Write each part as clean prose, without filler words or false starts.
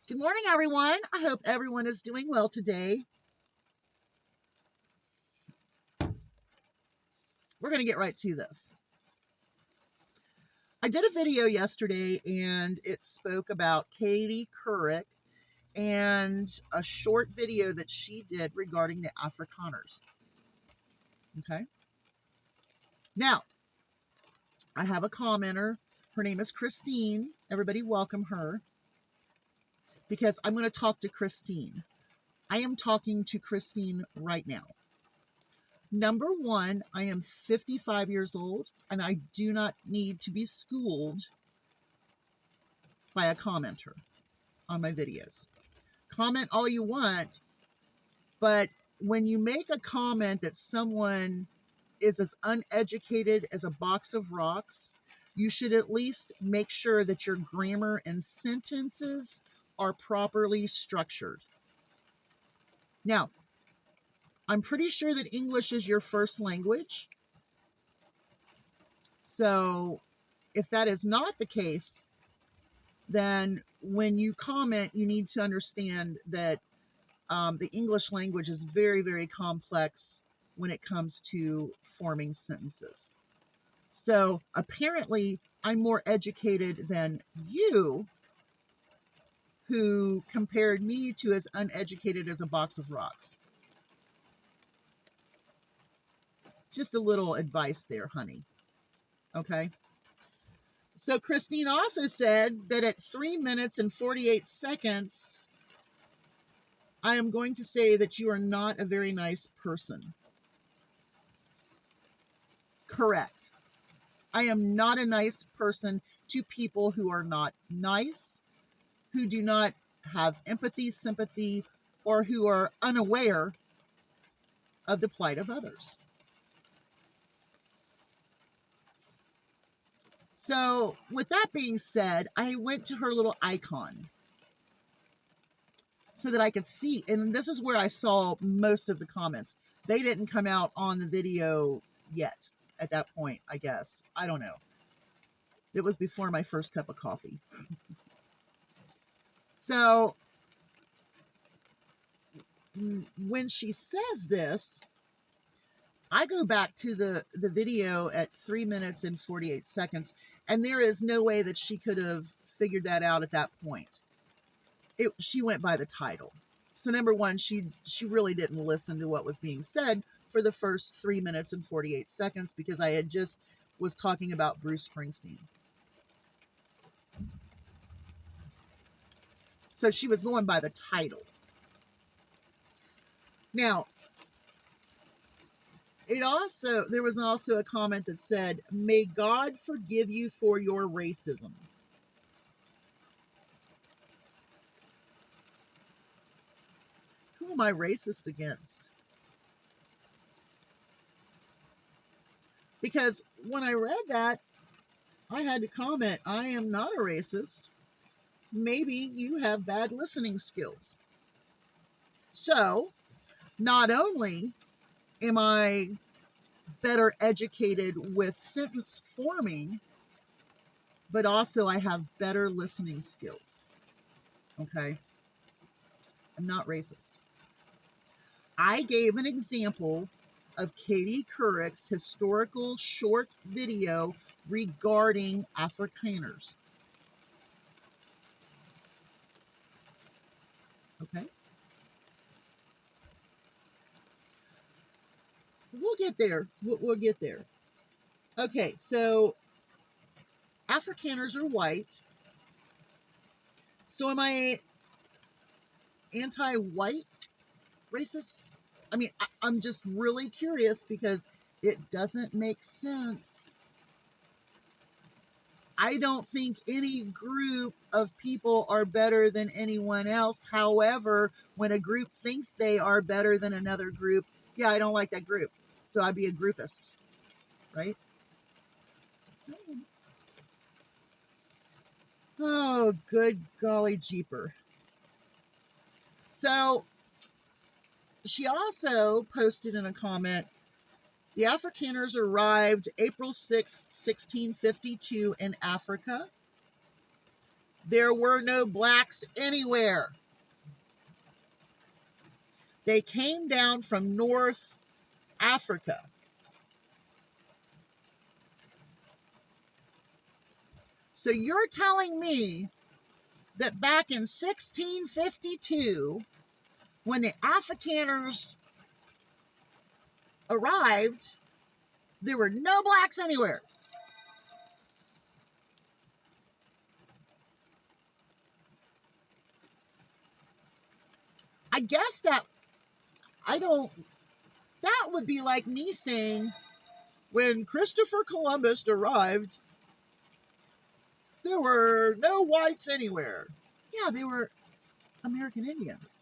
Good morning, everyone. I hope everyone is doing well today. We're going to get right to this. I did a video yesterday and it spoke about Katie Couric and a short video that she did regarding the Afrikaners. Okay. Now, I have a commenter. Her name is Christine. Everybody welcome her because I'm going to talk to Christine. I am talking to Christine right now. Number one, I am 55 years old and I do not need to be schooled by a commenter on my videos. Comment all you want, but when you make a comment that someone is as uneducated as a box of rocks, you should at least make sure that your grammar and sentences are properly structured. Now, I'm pretty sure that English is your first language. So if that is not the case, then when you comment, you need to understand that the English language is very, very complex when it comes to forming sentences. So apparently, I'm more educated than you, who compared me to as uneducated as a box of rocks. Just a little advice there, honey. Okay? So Christine also said that at 3 minutes and 48 seconds, I am going to say that you are not a very nice person. Correct. I am not a nice person to people who are not nice, who do not have empathy, sympathy, or who are unaware of the plight of others. So with that being said, I went to her little icon so that I could see, and this is where I saw most of the comments. They didn't come out on the video yet at that point, I guess. I don't know. It was before my first cup of coffee. So when she says this, I go back to the video at 3 minutes and 48 seconds, and there is no way that she could have figured that out at that point. She went by the title. So number one, she really didn't listen to what was being said for the first 3 minutes and 48 seconds because I had just was talking about Bruce Springsteen. So she was going by the title. Now, there was also a comment that said, "May God forgive you for your racism." Who am I racist against? Because when I read that, I had to comment, I am not a racist. Maybe you have bad listening skills. So, not only am I better educated with sentence forming, but also I have better listening skills. Okay? I'm not racist. I gave an example of Katie Couric's historical short video regarding Afrikaners. Okay? We'll get there. We'll get there. Okay, so Afrikaners are white. So am I anti-white racist? I mean, I'm just really curious because it doesn't make sense. I don't think any group of people are better than anyone else. However, when a group thinks they are better than another group, yeah, I don't like that group. So I'd be a groupist, right? Just saying. Oh, good golly jeeper. So she also posted in a comment, the Afrikaners arrived April 6, 1652 in Africa. There were no blacks anywhere. They came down from North Africa. So you're telling me that back in 1652, when the Afrikaners arrived, there were no blacks anywhere. I guess that would be like me saying, when Christopher Columbus arrived, there were no whites anywhere. Yeah, they were American Indians,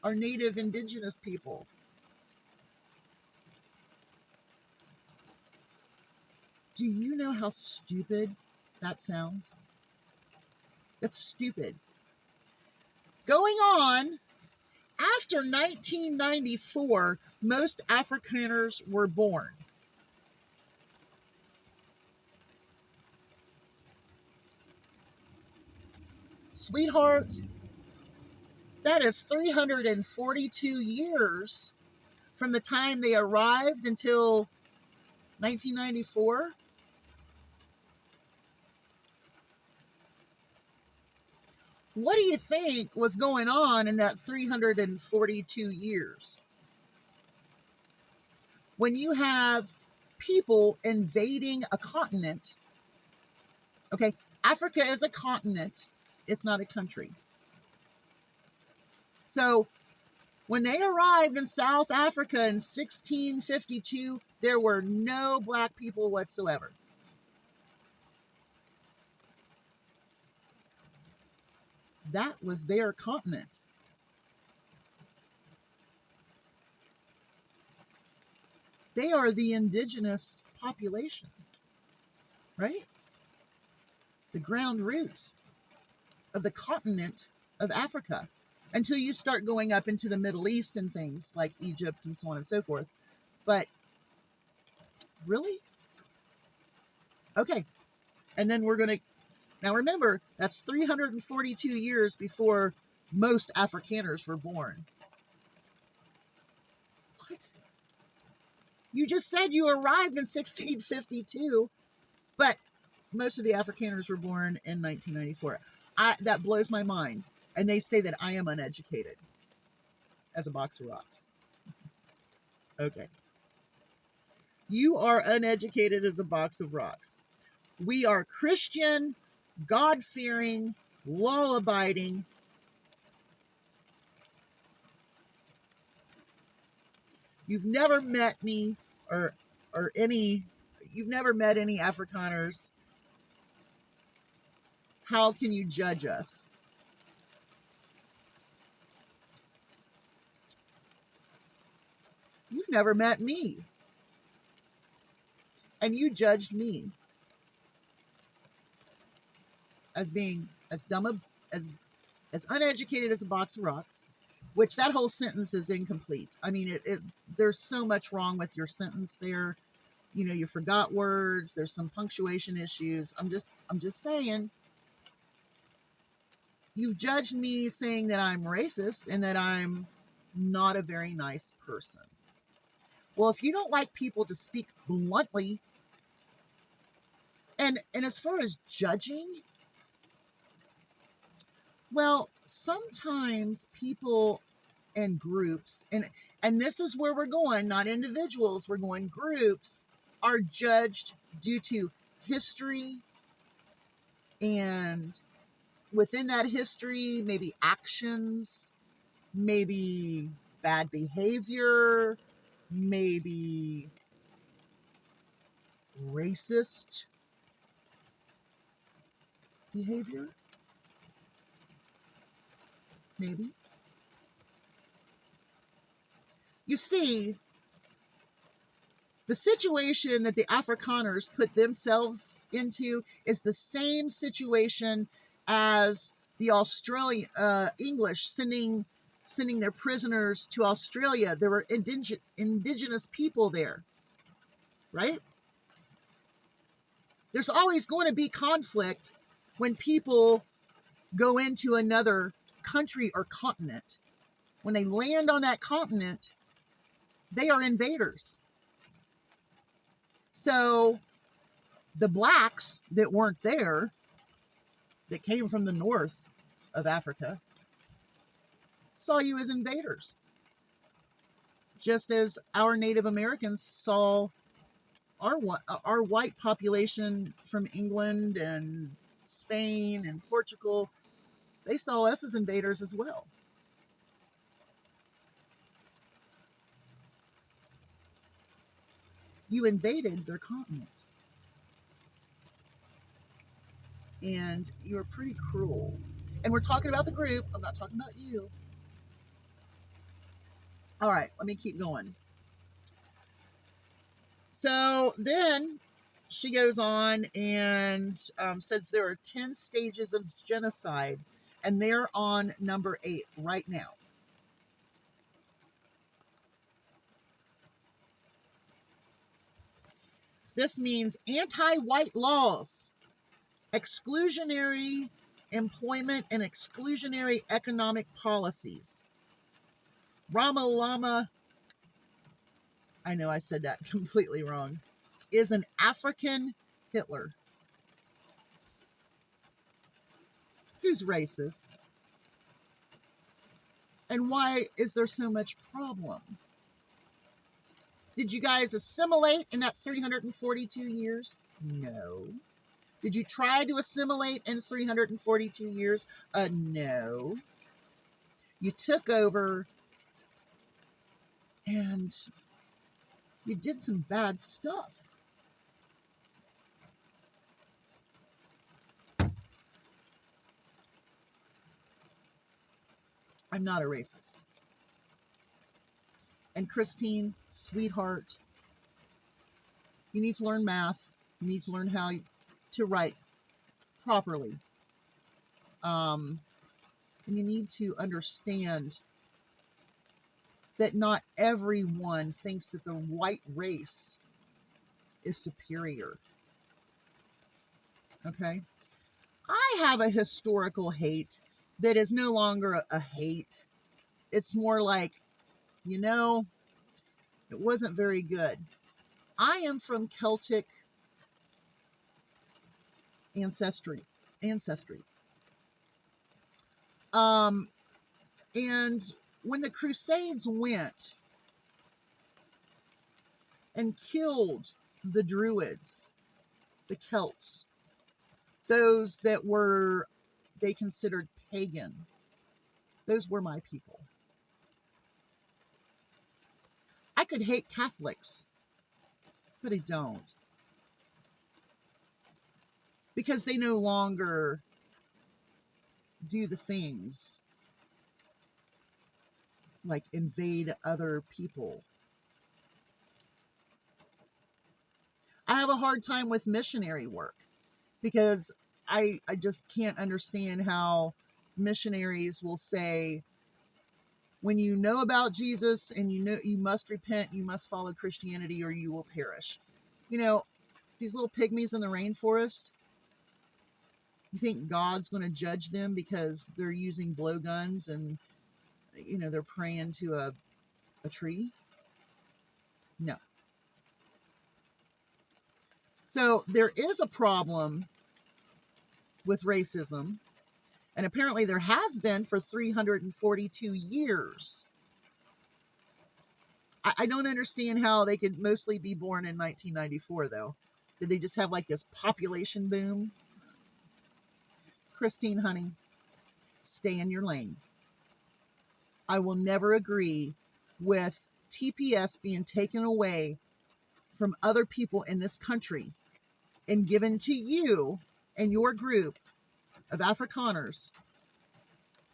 our native indigenous people. Do you know how stupid that sounds? That's stupid. Going on, after 1994, most Afrikaners were born. Sweetheart, that is 342 years from the time they arrived until 1994. What do you think was going on in that 342 years? When you have people invading a continent, okay, Africa is a continent, it's not a country. So when they arrived in South Africa in 1652, there were no black people whatsoever. That was their continent. They are the indigenous population, right? The ground roots of the continent of Africa, until you start going up into the Middle East and things like Egypt and so on and so forth. But really? Okay. And then we're going to, now remember, that's 342 years before most Afrikaners were born. What? You just said you arrived in 1652, but most of the Afrikaners were born in 1994. That blows my mind. And they say that I am uneducated as a box of rocks. Okay. You are uneducated as a box of rocks. We are Christian, God-fearing, law-abiding. You've never met me you've never met any Afrikaners. How can you judge us? You've never met me. And you judged me as being as dumb, as uneducated as a box of rocks, which that whole sentence is incomplete. I mean, there's so much wrong with your sentence there. You know, you forgot words. There's some punctuation issues. I'm just saying. You've judged me saying that I'm racist and that I'm not a very nice person. Well, if you don't like people to speak bluntly, and as far as judging, well, sometimes people and groups, and this is where we're going, not individuals, we're going groups, are judged due to history, and within that history, maybe actions, maybe bad behavior, maybe racist behavior, maybe. You see, the situation that the Afrikaners put themselves into is the same situation as the Australian English sending their prisoners to Australia. There were indigenous people there, right? There's always going to be conflict when people go into another country or continent, when they land on that continent, they are invaders. So the blacks that weren't there, that came from the north of Africa, saw you as invaders. Just as our Native Americans saw our white population from England and Spain and Portugal, they saw us as invaders as well. You invaded their continent. And you were pretty cruel. And we're talking about the group. I'm not talking about you. All right, let me keep going. So then she goes on and says there are 10 stages of genocide, and they're on number 8 right now. This means anti-white laws, exclusionary employment, and exclusionary economic policies. Ramalama, I know I said that completely wrong, is an African Hitler who's racist. And why is there so much problem? Did you guys assimilate in that 342 years? No. Did you try to assimilate in 342 years? No. You took over and you did some bad stuff. I'm not a racist. And Christine, sweetheart, you need to learn math. You need to learn how to write properly. And you need to understand that not everyone thinks that the white race is superior. Okay? I have a historical hate that is no longer a hate. It's more like, you know, it wasn't very good. I am from Celtic ancestry. And when the Crusades went and killed the Druids, the Celts, those that were, they considered pagan, those were my people. I could hate Catholics, but I don't. Because they no longer do the things like invade other people. I have a hard time with missionary work because I just can't understand how missionaries will say, when you know about Jesus and you know you must repent, you must follow Christianity or you will perish. You know, these little pygmies in the rainforest, you think God's going to judge them because they're using blowguns and, you know, they're praying to a tree? No. So there is a problem with racism, and apparently there has been for 342 years. I don't understand how they could mostly be born in 1994, though. Did they just have like this population boom? Christine, honey, stay in your lane. I will never agree with TPS being taken away from other people in this country and given to you and your group of Afrikaners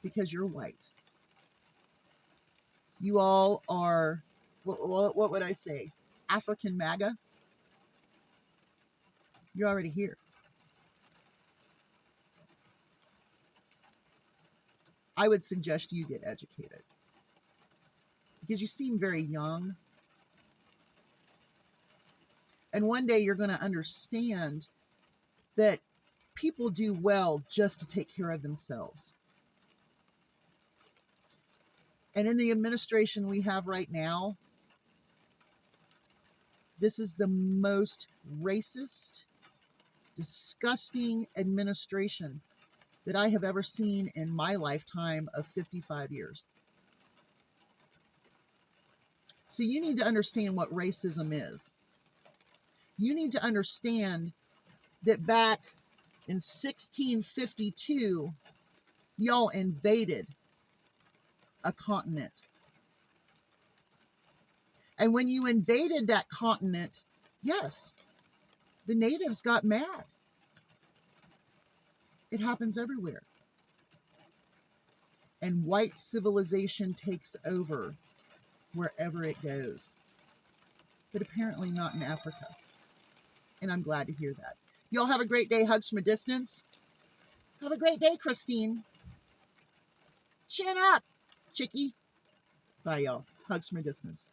because you're white. You all are, what would I say? African MAGA? You're already here. I would suggest you get educated because you seem very young. And one day you're going to understand that people do well just to take care of themselves. And in the administration we have right now, this is the most racist, disgusting administration that I have ever seen in my lifetime of 55 years. So you need to understand what racism is. You need to understand that back in 1652, y'all invaded a continent. And when you invaded that continent, yes, the natives got mad. It happens everywhere. And white civilization takes over wherever it goes. But apparently not in Africa. And I'm glad to hear that. Y'all have a great day. Hugs from a distance. Have a great day, Christine. Chin up, chickie. Bye, y'all. Hugs from a distance.